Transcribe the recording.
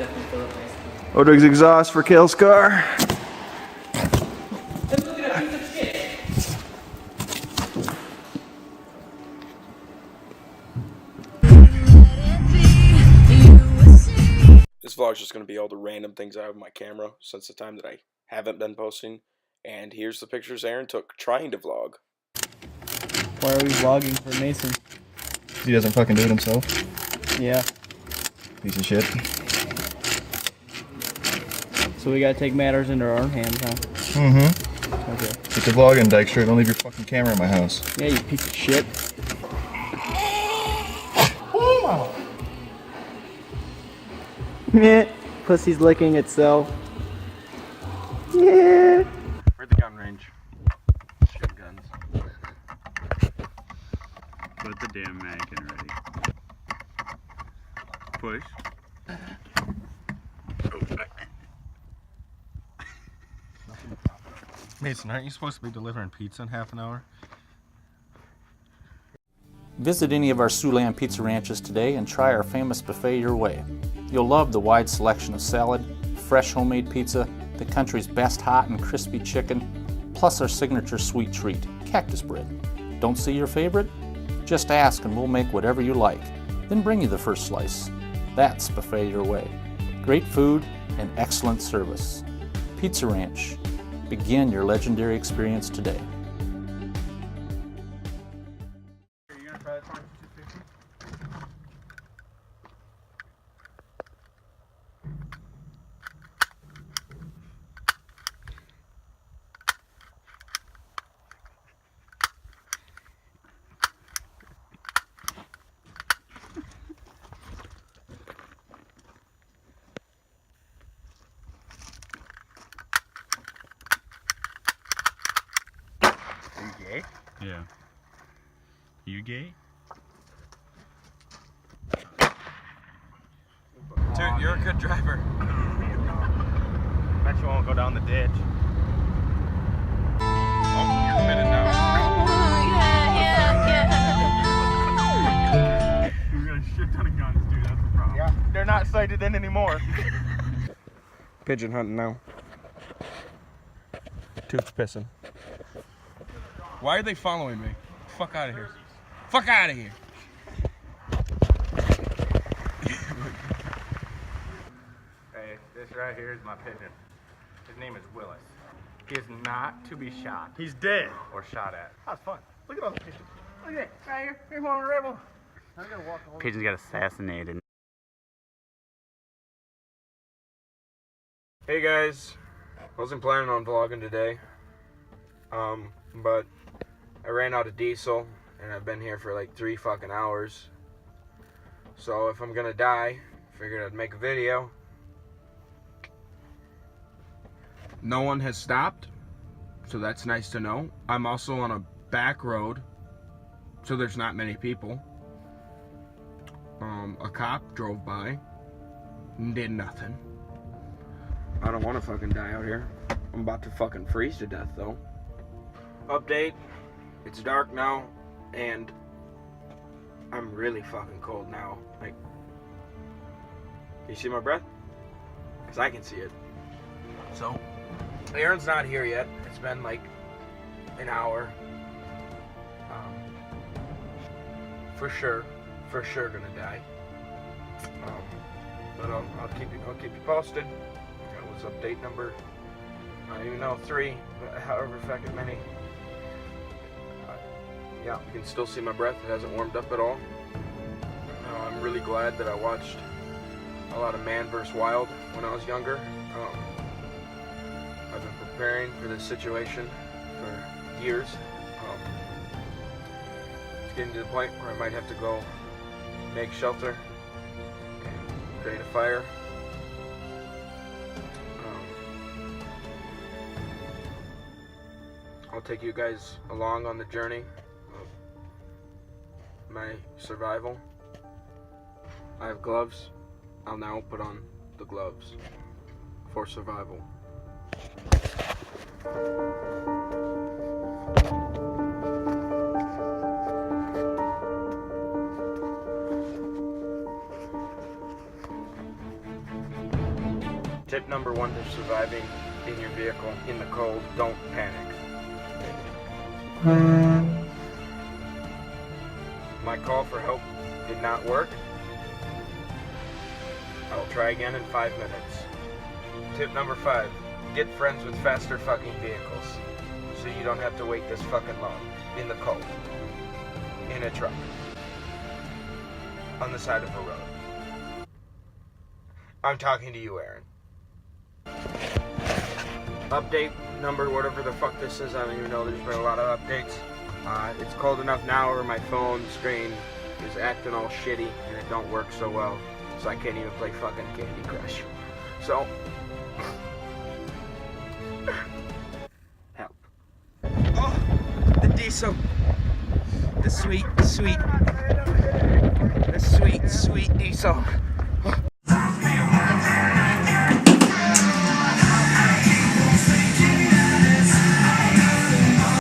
definitely fill up nicely. Odrig's exhaust for Kale's car. Let's look at a piece of shit. This vlog's just going to be all the random things I have on my camera since the time that I haven't been posting. And here's the pictures Aaron took trying to vlog. Why are we vlogging for Mason? He doesn't fucking do it himself. Yeah. Piece of shit. So we gotta take matters into our own hands, huh? Mm-hmm. Okay. Get your vlog in, Dykstra. Don't leave your fucking camera in my house. Yeah, you piece of shit. Meh. Pussy's licking itself. Yeah. We're at the gun range. Shit guns. Put the damn mannequin ready. Push. Mason, aren't you supposed to be delivering pizza in half an hour? Visit any of our Siouxland Pizza Ranches today and try our famous buffet your way. You'll love the wide selection of salad, fresh homemade pizza, the country's best hot and crispy chicken, plus our signature sweet treat, cactus bread. Don't see your favorite? Just ask and we'll make whatever you like. Then bring you the first slice. That's buffet your way. Great food and excellent service. Pizza Ranch. Begin your legendary experience today. Are you gonna try that 250? Gay? Yeah. You gay? Dude, you're a good driver. Bet you won't go down the ditch. Oh, you're committed now. You got a shit ton of guns, dude. That's the problem. Yeah, they're not sighted in anymore. Pigeon hunting now. Tooth pissing. Why are they following me? Fuck out of here. Fuck out of here. Hey, this right here is my pigeon. His name is Willis. He is not to be shot. He's dead or shot at. That's fun. Look at all the pigeons. Look at it. Right here. Here's one rebel. I'm gonna walk over. Pigeons got assassinated. Hey guys. Wasn't planning on vlogging today. But I ran out of diesel and I've been here for like 3 fucking hours. So if I'm gonna die, figured I'd make a video. No one has stopped, so that's nice to know. I'm also on a back road, so there's not many people. A cop drove by and did nothing. I don't want to fucking die out here. I'm about to fucking freeze to death though. Update, it's dark now and I'm really fucking cold now. Like, can you see my breath? Because I can see it. So, Aaron's not here yet. It's been like an hour. For sure gonna die. But I'll keep you posted. That was update number, I don't even know, 3, however fucking many. Yeah, you can still see my breath. It hasn't warmed up at all. I'm really glad that I watched a lot of Man vs. Wild when I was younger. I've been preparing for this situation for years. It's getting to the point where I might have to go make shelter and create a fire. I'll take you guys along on the journey of my survival. I have gloves. I'll now put on the gloves for survival. Tip number 1 to surviving in your vehicle in the cold, don't panic. My call for help did not work. I'll try again in 5 minutes. Tip number 5, get friends with faster fucking vehicles, so you don't have to wait this fucking long in the cold, in a truck, on the side of a road. I'm talking to you, Aaron. Update number, whatever the fuck this is, I don't even know, there's been a lot of updates. It's cold enough now where my phone screen is acting all shitty and it don't work so well, so I can't even play fucking Candy Crush. So, help. Oh, the diesel. The sweet diesel.